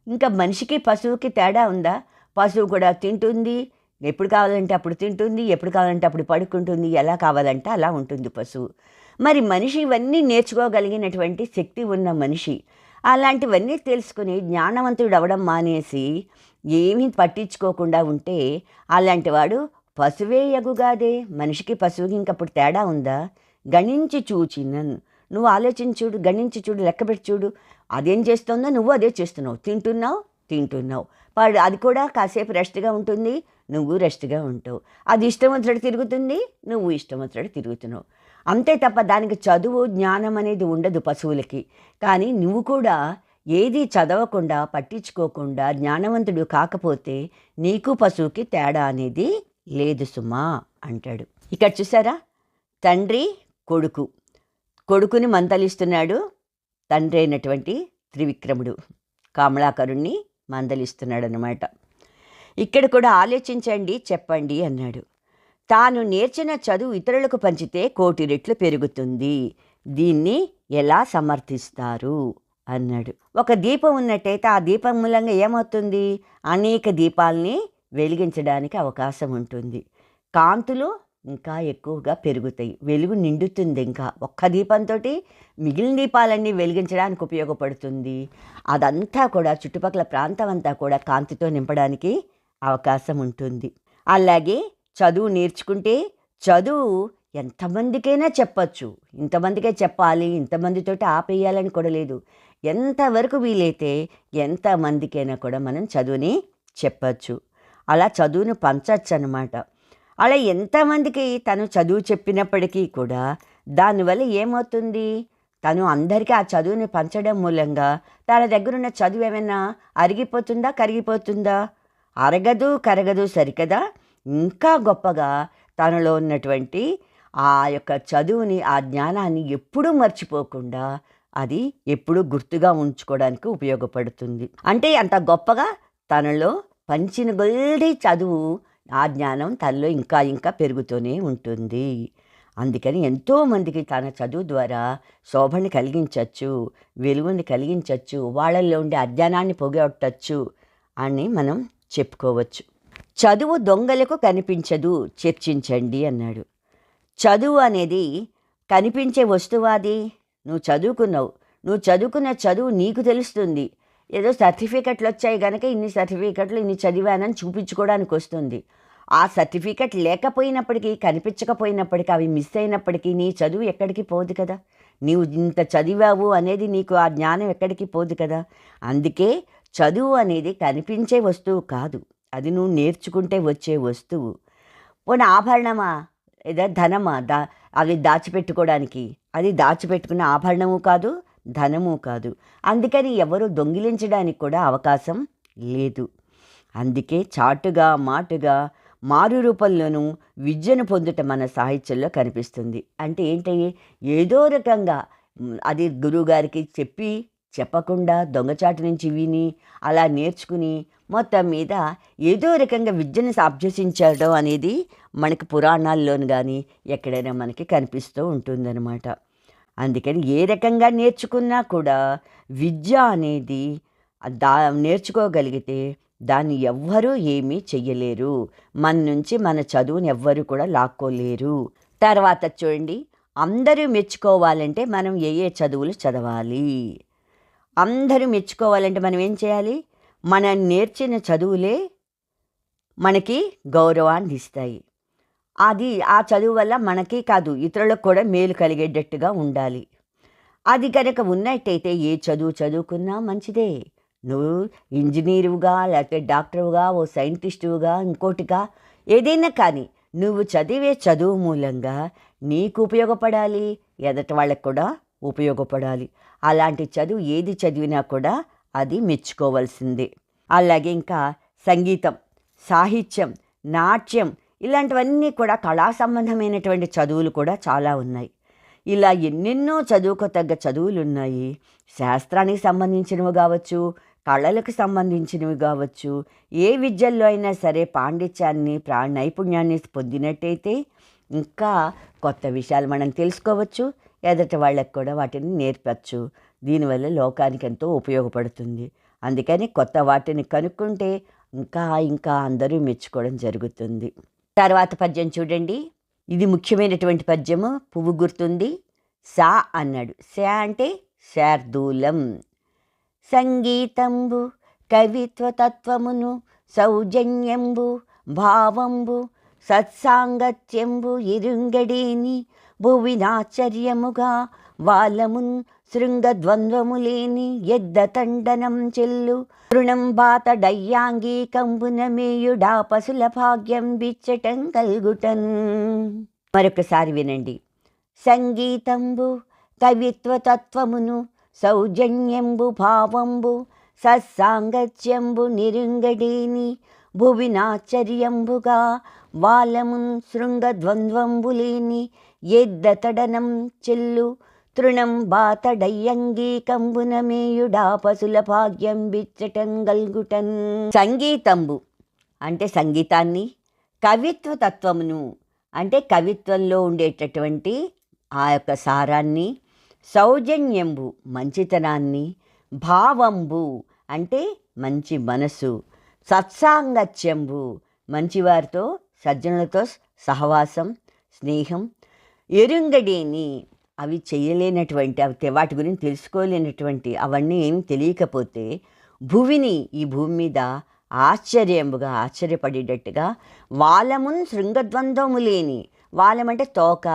ఇంకా మనిషికి పశువుకి తేడా ఉందా? పశువు కూడా తింటుంది, ఎప్పుడు కావాలంటే అప్పుడు తింటుంది, ఎప్పుడు కావాలంటే అప్పుడు పడుకుంటుంది, ఎలా కావాలంటే అలా ఉంటుంది పశువు. మరి మనిషి ఇవన్నీ నేర్చుకోగలిగినటువంటి శక్తి ఉన్న మనిషి అలాంటివన్నీ తెలుసుకుని జ్ఞానవంతుడు అవడం మానేసి ఏమీ పట్టించుకోకుండా ఉంటే అలాంటి వాడు పశువేయగుగాదే. మనిషికి పశువుకి ఇంకప్పుడు తేడా ఉందా? గణించి చూచినన్. నువ్వు ఆలోచించుడు, గణించి చూడు, లెక్కపెట్టి చూడు. అదేం చేస్తుందో నువ్వు అదే చేస్తున్నావు. తింటున్నావు అది కూడా కాసేపు రెస్ట్గా ఉంటుంది, నువ్వు రెస్ట్గా ఉంటావు. అది ఇష్టం వచ్చినట్టు తిరుగుతుంది, నువ్వు ఇష్టం వచ్చినట్టు తిరుగుతున్నావు. అంతే తప్ప దానికి చదువు జ్ఞానం అనేది ఉండదు పశువులకి. కానీ నువ్వు కూడా ఏది చదవకుండా పట్టించుకోకుండా జ్ఞానవంతుడు కాకపోతే నీకు పశువుకి తేడా అనేది లేదు సుమా అంటాడు. ఇక్కడ చూసారా, తండ్రి కొడుకుని మందలిస్తున్నాడు. తండ్రి అయినటువంటి త్రివిక్రముడు కమలాకరుణ్ణి మందలిస్తున్నాడు అన్నమాట. ఇక్కడ కూడా ఆలోచించండి, చెప్పండి అన్నాడు. తాను నేర్చిన చదువు ఇతరులకు పంచితే 1,000,000 రెట్లు పెరుగుతుంది. దీన్ని ఎలా సమర్థిస్తారు అన్నాడు. ఒక దీపం ఉన్నట్టయితే ఆ దీపం మూలంగా ఏమవుతుంది? అనేక దీపాలని వెలిగించడానికి అవకాశం ఉంటుంది. కాంతులు ఇంకా ఎక్కువగా పెరుగుతాయి, వెలుగు నిండుతుంది. ఇంకా ఒక్క దీపంతో మిగిలిన దీపాలన్నీ వెలిగించడానికి ఉపయోగపడుతుంది. అదంతా కూడా చుట్టుపక్కల ప్రాంతం అంతా కూడా కాంతితో నింపడానికి అవకాశం ఉంటుంది. అలాగే చదువు నేర్చుకుంటే చదువు ఎంతమందికైనా చెప్పచ్చు. ఇంతమందికే చెప్పాలి, ఇంతమందితోటి ఆపేయాలని కూడా లేదు. ఎంతవరకు వీలైతే ఎంతమందికైనా కూడా మనం చదువుని చెప్పచ్చు. అలా చదువును పంచచ్చు అన్నమాట. అలా ఎంతమందికి తను చదువు చెప్పినప్పటికీ కూడా దానివల్ల ఏమవుతుంది? తను అందరికీ ఆ చదువుని పంచడం మూలంగా తన దగ్గరున్న చదువు ఏమైనా అరిగిపోతుందా, కరిగిపోతుందా? అరగదు, కరగదు సరికదా. ఇంకా గొప్పగా తనలో ఉన్నటువంటి ఆ యొక్క చదువుని, ఆ జ్ఞానాన్ని ఎప్పుడూ మర్చిపోకుండా అది ఎప్పుడూ గుర్తుగా ఉంచుకోవడానికి ఉపయోగపడుతుంది. అంటే అంత గొప్పగా తనలో పంచిన కొద్దీ చదువు, ఆ జ్ఞానం తనలో ఇంకా ఇంకా పెరుగుతూనే ఉంటుంది. అందుకని ఎంతోమందికి తన చదువు ద్వారా శోభని కలిగించవచ్చు, వెలుగుని కలిగించవచ్చు, వాళ్ళల్లో ఉండే అజ్ఞానాన్ని పోగొట్టచ్చు అని మనం చెప్పుకోవచ్చు. చదువు దొంగలకు కనిపించదు, చర్చించండి అన్నాడు. చదువు అనేది కనిపించే వస్తువాది. నువ్వు చదువుకున్న చదువు నీకు తెలుస్తుంది. ఏదో సర్టిఫికెట్లు వచ్చాయి కనుక ఇన్ని సర్టిఫికెట్లు ఇన్ని చదివానని చూపించుకోవడానికి వస్తుంది. ఆ సర్టిఫికెట్ లేకపోయినప్పటికీ, కనిపించకపోయినప్పటికీ, అవి మిస్ అయినప్పటికీ నీ చదువు ఎక్కడికి పోదు కదా. నీవు ఇంత చదివావు అనేది నీకు ఆ జ్ఞానం ఎక్కడికి పోదు కదా. అందుకే చదువు అనేది కనిపించే వస్తువు కాదు, అది నువ్వు నేర్చుకుంటే వచ్చే వస్తువు. పోనీ ఆభరణమా లేదా ధనమా, అవి దాచిపెట్టుకోవడానికి అది దాచిపెట్టుకున్న ఆభరణము కాదు, ధనము కాదు. అందుకని ఎవరు దొంగిలించడానికి కూడా అవకాశం లేదు. అందుకే చాటుగా మాటుగా మారు రూపంలోనూ విద్యను పొందుట మన సాహిత్యంలో కనిపిస్తుంది. అంటే ఏంటి, ఏదో రకంగా అది గురువుగారికి చెప్పకుండా దొంగచాటు నుంచి విని అలా నేర్చుకుని మొత్తం మీద ఏదో రకంగా విద్యను అభ్యసించడం అనేది మనకి పురాణాల్లోను కానీ ఎక్కడైనా మనకి కనిపిస్తూ ఉంటుందన్నమాట. అందుకని ఏ రకంగా నేర్చుకున్నా కూడా విద్య అనేది నేర్చుకోగలిగితే దాన్ని ఎవ్వరూ ఏమీ చెయ్యలేరు. మన నుంచి మన చదువుని ఎవ్వరూ కూడా లాక్కోలేరు. తర్వాత చూడండి, అందరూ మెచ్చుకోవాలంటే మనం ఏ చదువులు చదవాలి? అందరూ మెచ్చుకోవాలంటే మనం ఏం చేయాలి? మనం నేర్చిన చదువులే మనకి గౌరవాన్ని ఇస్తాయి. ఆ చదువు వల్ల మనకి కాదు, ఇతరులకు కూడా మేలు కలిగేటట్టుగా ఉండాలి. అది కనుక ఉన్నట్టయితే ఏ చదువు చదువుకున్నా మంచిదే. నువ్వు ఇంజనీరుగా, లేకపోతే డాక్టరుగా, ఓ సైంటిస్టుగా, ఇంకోటిగా ఏదైనా కానీ నువ్వు చదివే చదువు మూలంగా నీకు ఉపయోగపడాలి, ఎదటి వాళ్ళకు కూడా ఉపయోగపడాలి. అలాంటి చదువు ఏది చదివినా కూడా అది మెచ్చుకోవాల్సిందే. అలాగే ఇంకా సంగీతం, సాహిత్యం, నాట్యం ఇలాంటివన్నీ కూడా కళా సంబంధమైనటువంటి చదువులు కూడా చాలా ఉన్నాయి. ఇలా ఎన్నెన్నో చదువుకోతగ్గ చదువులు ఉన్నాయి. శాస్త్రానికి సంబంధించినవి కావచ్చు, కళలకు సంబంధించినవి కావచ్చు, ఏ విద్యల్లో అయినా సరే పాండిత్యాన్ని నైపుణ్యాన్ని పొందినట్టయితే ఇంకా కొత్త విషయాలు మనం తెలుసుకోవచ్చు, ఎదుటి వాళ్ళకు కూడా వాటిని నేర్పచ్చు. దీనివల్ల లోకానికి ఎంతో ఉపయోగపడుతుంది. అందుకని కొత్త వాటిని కనుక్కుంటే ఇంకా ఇంకా అందరూ మెచ్చుకోవడం జరుగుతుంది. తర్వాత పద్యం చూడండి, ఇది ముఖ్యమైనటువంటి పద్యము. పువ్వు గుర్తుంది, సా అన్నాడు. సా అంటే శార్దూలం. సంగీతంబు కవిత్వతత్వమును సౌజన్యంబు భావంబు సత్సాంగత్యంబు ఇరుంగడేని భువినాశ్చర్యముగా వాలమున్ శృంగద్వంద్వములేని ఎద్దతండనం చెల్లు తృణం బాతడయ్యాంగీకంబున మేయుడా పశుల భాగ్యం బిచ్చటం కల్గుటన్. మరొకసారి వినండి. సంగీతంబు కవిత్వతత్వమును సౌజన్యంబు భావంబు సత్సాంగత్యంబు నిరుంగడేని భువినాశ్చర్యంబుగా వాలమున్ శృంగద్వంద్వంబులేని ఎద్దతడనం చెల్లు తృణం బాతడయ్యంగీకంబున మేయుడా పశుల భాగ్యం బిచ్చటం గల్గుటన్. సంగీతంబు అంటే సంగీతాన్ని, కవిత్వ తత్వమును అంటే కవిత్వంలో ఉండేటటువంటి ఆ యొక్క సారాన్ని, సౌజన్యంబు మంచితనాన్ని, భావంబు అంటే మంచి మనసు, సత్సాంగత్యంబు మంచివారితో సజ్జనులతో సహవాసం, స్నేహం, ఎరుంగడేని అవి చేయలేనటువంటి, వాటి గురించి తెలుసుకోలేనటువంటి, అవన్నీ ఏం తెలియకపోతే భువిని ఈ భూమి మీద ఆశ్చర్యముగా ఆశ్చర్యపడేటట్టుగా వాలమున్ శృంగద్వంద్వము లేని, వాలం అంటే తోక,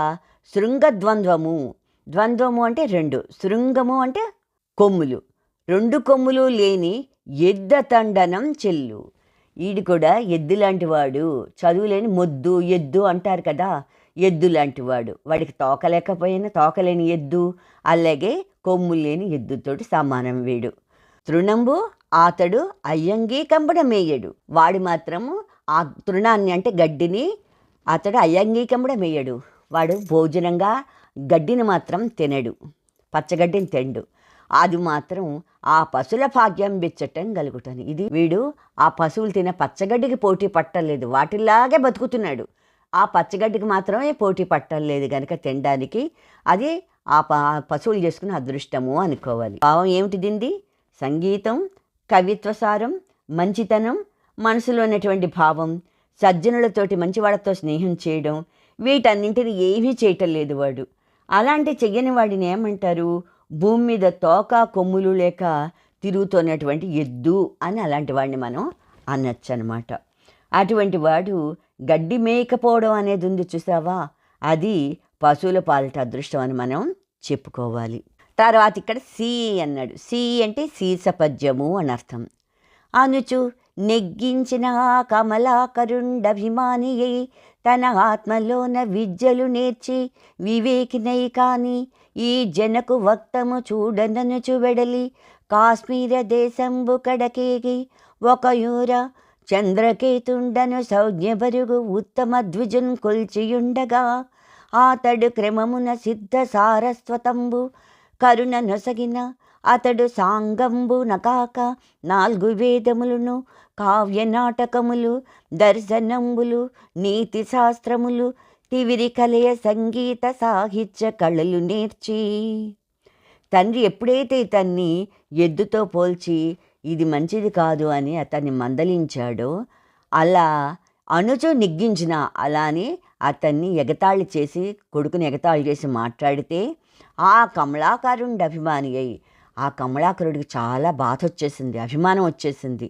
శృంగద్వంద్వము, ద్వంద్వము అంటే రెండు, శృంగము అంటే కొమ్ములు, రెండు కొమ్ములు లేని ఎద్దతండనం చెల్లు. ఈడు కూడా ఎద్దు లాంటి వాడు, చదువులేని మొద్దు ఎద్దు అంటారు కదా, ఎద్దు లాంటి వాడు. వాడికి తోక లేకపోయినా తోకలేని ఎద్దు, అలాగే కొమ్ము లేని ఎద్దుతోటి సమానం వీడు. తృణంబు అతడు అయ్యంగీకంబుడమేయడు, వాడు మాత్రము ఆ తృణాన్ని అంటే గడ్డిని అతడు అయ్యంగీకంబుడమేయడు, వాడు భోజనంగా గడ్డిని మాత్రం తినడు, పచ్చగడ్డిని తిండు. అది మాత్రం ఆ పశువుల భాగ్యం బిచ్చటం కలుగుతాను. ఇది వీడు ఆ పశువులు తినే పచ్చగడ్డికి పోటీ పట్టలేదు, వాటిలాగే బతుకుతున్నాడు. ఆ పచ్చగడ్డికి మాత్రమే పోటీ పట్టలేదు కనుక తినడానికి అది ఆ పశువులు చేసుకునే అదృష్టము అనుకోవాలి. భావం ఏమిటి దీనిది? సంగీతం, కవిత్వసారం, మంచితనం, మనసులో ఉన్నటువంటి భావం, సజ్జనులతోటి మంచివాళ్ళతో స్నేహం చేయడం, వీటన్నింటిని ఏమీ చేయటం లేదు వాడు. అలాంటి చెయ్యని వాడిని ఏమంటారు? భూమి మీద తోక కొమ్ములు లేక తిరుగుతున్నటువంటి ఎద్దు అని అలాంటి వాడిని మనం అనొచ్చు అనమాట. అటువంటి వాడు గడ్డి మేయకపోవడం అనేది ఉంది చూసావా, అది పశువుల పాలిట అదృష్టం అని మనం చెప్పుకోవాలి. తర్వాత ఇక్కడ సి అన్నాడు. సి అంటే సీసపద్యము అని అర్థం. అనుచు నెగ్గించిన ఆ కమలాకరుండభిమానియై తన ఆత్మలోన విద్యలు నేర్చి వివేకినై కాని ఈ జనకు వక్తము చూడననుచు వెడలి కాశ్మీర దేశంబు కడకేగి ఒక యూర చంద్రకేతుండను సౌజ్ఞబరుగు ఉత్తమ ద్విజున్ కొల్చియుండగా అతడు క్రమమున సిద్ధ సారస్వతంబు కరుణ నొసగిన అతడు సాంగంబు నకాక 4 వేదములను కావ్య నాటకములు దర్శనంబులు నీతి శాస్త్రములు తివిరి కలయ సంగీత సాహిత్య కళలు నేర్చి. తండ్రి ఎప్పుడైతే తన్ని ఎద్దుతో పోల్చి ఇది మంచిది కాదు అని అతన్ని మందలించాడో అలా అనుచు నెగ్గించిన అలానే అతన్ని ఎగతాళి చేసి కొడుకుని ఎగతాళి చేసి మాట్లాడితే ఆ కమలాకరుండి అభిమాని అయి ఆ కమలాకరుడికి చాలా బాధ వచ్చేసింది, అభిమానం వచ్చేసింది.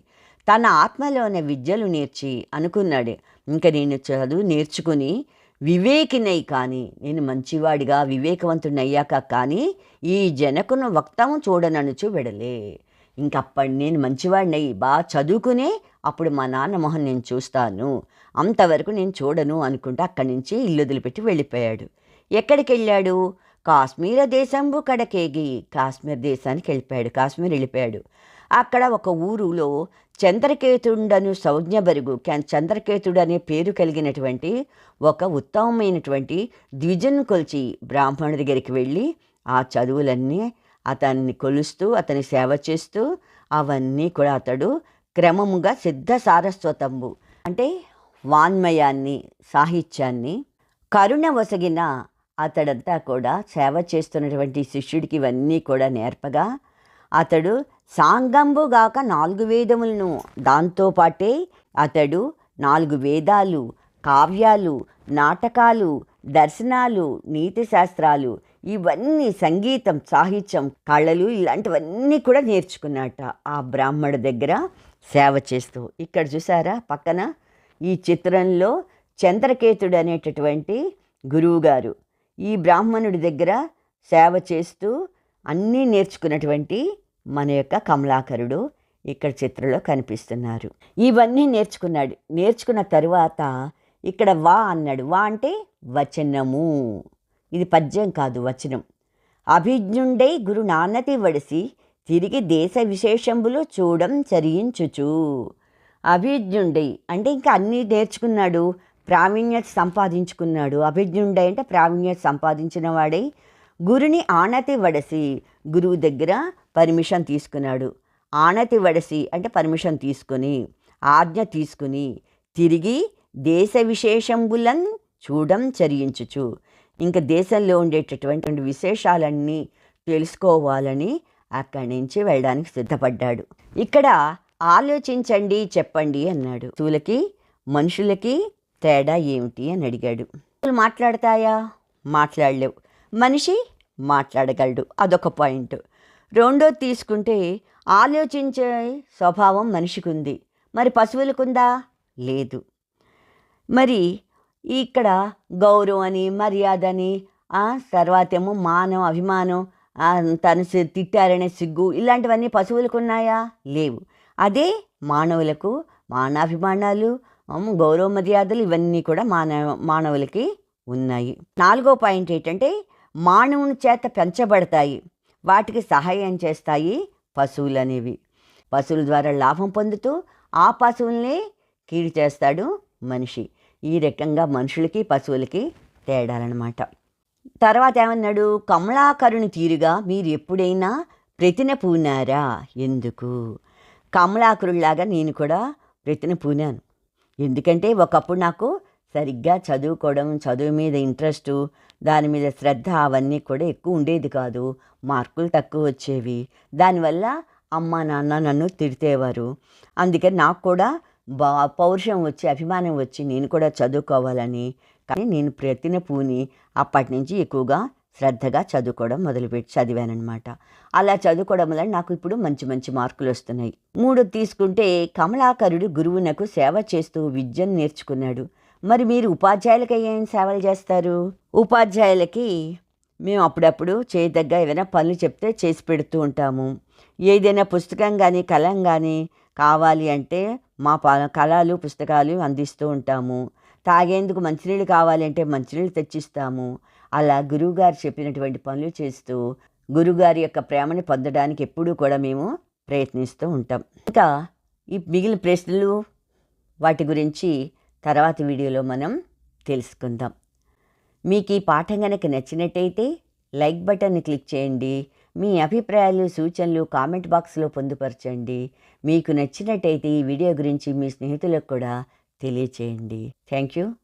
తన ఆత్మలోని విద్యలు నేర్చి అనుకున్నాడు, ఇంకా నేను చదువు నేర్చుకుని వివేకినై కానీ నేను మంచివాడిగా వివేకవంతుడయ్యాక కానీ ఈ జనకును వక్తము చూడననుచు వెడలే. ఇంకప్పటి నేను మంచివాడినై బాగా చదువుకునే అప్పుడు మా నాన్న మొహం నేను చూస్తాను, అంతవరకు నేను చూడను అనుకుంటూ అక్కడి నుంచి ఇల్లు వదిలిపెట్టి వెళ్ళిపోయాడు. ఎక్కడికి వెళ్ళాడు? కాశ్మీర దేశంబు కడకేగి కాశ్మీర్ దేశానికి వెళ్ళిపోయాడు. అక్కడ ఒక ఊరులో చంద్రకేతుడను సౌజ్ఞబరుగు చంద్రకేతుడు అనే పేరు కలిగినటువంటి ఒక ఉత్తమమైనటువంటి ద్విజను కొలిచి బ్రాహ్మణుడి దగ్గరికి వెళ్ళి ఆ చదువులన్నీ అతన్ని కొలుస్తూ అతని సేవ చేస్తూ అవన్నీ కూడా అతడు క్రమముగా సిద్ధ సారస్వతంబు అంటే వాన్మయాన్ని సాహిత్యాన్ని కరుణ వసగిన అతడంతా కూడా సేవ చేస్తున్నటువంటి శిష్యుడికి ఇవన్నీ కూడా నేర్పగా అతడు సాంగంబుగాక 4 వేదములను దాంతోపాటే అతడు 4 వేదాలు, కావ్యాలు, నాటకాలు, దర్శనాలు, నీతి శాస్త్రాలు ఇవన్నీ సంగీతం, సాహిత్యం, కళలు ఇలాంటివన్నీ కూడా నేర్చుకున్నట్ట ఆ బ్రాహ్మణుడి దగ్గర సేవ చేస్తూ. ఇక్కడ చూసారా పక్కన ఈ చిత్రంలో చంద్రకేతుడు అనేటటువంటి గురువుగారు ఈ బ్రాహ్మణుడి దగ్గర సేవ చేస్తూ అన్నీ నేర్చుకున్నటువంటి మన యొక్క కమలాకరుడు ఇక్కడ చిత్రంలో కనిపిస్తున్నారు. ఇవన్నీ నేర్చుకున్నాడు. నేర్చుకున్న తరువాత ఇక్కడ వా అన్నాడు. వా అంటే వచనము. ఇది పద్యం కాదు, వచనం. అభిజ్ఞుండై గురు నాన్నతి వడిసి తిరిగి దేశ విశేషంబులు చూడం చరించుచు. అభిజ్ఞుండై అంటే ఇంకా అన్నీ నేర్చుకున్నాడు, ప్రావీణ్యత సంపాదించుకున్నాడు. అభిజ్ఞుండై అంటే ప్రావీణ్యత సంపాదించిన వాడై గురుని ఆనతి వడసి గురువు దగ్గర పర్మిషన్ తీసుకున్నాడు. ఆనతి వడసి అంటే పర్మిషన్ తీసుకొని ఆజ్ఞ తీసుకుని తిరిగి దేశ విశేషంబులన్ చూడం చరించుచు ఇంకా దేశంలో ఉండేటటువంటి విశేషాలన్నీ తెలుసుకోవాలని అక్కడి నుంచి వెళ్ళడానికి సిద్ధపడ్డాడు. ఇక్కడ ఆలోచించండి చెప్పండి అన్నాడు. పశువులకి మనుషులకి తేడా ఏమిటి అని అడిగాడు. మాట్లాడతాయా? మాట్లాడలేవు. మనిషి మాట్లాడగలడు, అదొక పాయింట్. రెండోది తీసుకుంటే ఆలోచించే స్వభావం మనిషికి ఉంది, మరి పశువులకుందా? లేదు. మరి ఇక్కడ గౌరవం అని మర్యాద అని తర్వాతేమో మానం అభిమానం తను తిట్టారనే సిగ్గు ఇలాంటివన్నీ పశువులకు ఉన్నాయా? లేవు. అదే మానవులకు మానాభిమానాలు గౌరవ మర్యాదలు ఇవన్నీ కూడా మానవులకి ఉన్నాయి. 4వ పాయింట్ ఏంటంటే మానవుని చేత పెంచబడతాయి, వాటికి సహాయం చేస్తాయి పశువులు అనేవి. పశువుల ద్వారా లాభం పొందుతూ ఆ పశువుల్ని కీడు చేస్తాడు మనిషి. ఈ రకంగా మనుషులకి పశువులకి తేడాలన్నమాట. తర్వాత ఏమన్నాడు? కమలాకరుని తీరుగా మీరు ఎప్పుడైనా ప్రతిన పూనారా? ఎందుకు? కమలాకరులాగా నేను కూడా ప్రతిన పూనాను. ఎందుకంటే ఒకప్పుడు నాకు సరిగ్గా చదువుకోవడం, చదువు మీద ఇంట్రెస్టు, దాని మీద శ్రద్ధ అవన్నీ కూడా ఎక్కువ ఉండేది కాదు. మార్కులు తక్కువ వచ్చేవి. దానివల్ల అమ్మ నాన్న నన్ను తిడితేవారు. అందుకని నాకు కూడా పౌరుషం వచ్చి అభిమానం వచ్చి నేను కూడా చదువుకోవాలని కానీ నేను ప్రతిన పూని అప్పటి నుంచి ఎక్కువగా శ్రద్ధగా చదువుకోవడం మొదలుపెట్టి చదివానమాట. అలా చదువుకోవడం వల్ల నాకు ఇప్పుడు మంచి మంచి మార్కులు వస్తున్నాయి. 3 తీసుకుంటే కమలాకరుడు గురువునకు సేవ చేస్తూ విద్యను నేర్చుకున్నాడు. మరి మీరు ఉపాధ్యాయులకి ఏం సేవలు చేస్తారు? ఉపాధ్యాయులకి మేము అప్పుడప్పుడు చేయదగ్గ ఏదైనా పనులు చెప్తే చేసి పెడుతూ ఉంటాము. ఏదైనా పుస్తకం కానీ కలం కానీ కావాలి అంటే మా కళలు, పుస్తకాలు అందిస్తూ ఉంటాము. తాగేందుకు మంచినీళ్ళు కావాలి అంటే మంచినీళ్ళు తెచ్చిస్తాము. అలా గురువుగారు చెప్పినటువంటి పనులు చేస్తూ, గురువుగారి యొక్క ప్రేమని పొందడానికి ఎప్పుడూ కూడా మేము ప్రయత్నిస్తూ ఉంటాం. ఇంకా ఈ మిగిలిన ప్రశ్నలు వాటి గురించి తర్వాత వీడియోలో మనం తెలుసుకుందాం. మీకు ఈ పాఠం గనక నచ్చినట్టయితే లైక్ బటన్ని క్లిక్ చేయండి. మీ అభిప్రాయాలు, సూచనలు కామెంట్ బాక్స్లో పొందుపరచండి. మీకు నచ్చినట్టయితే ఈ వీడియో గురించి మీ స్నేహితులకు కూడా తెలియచేయండి. Thank you.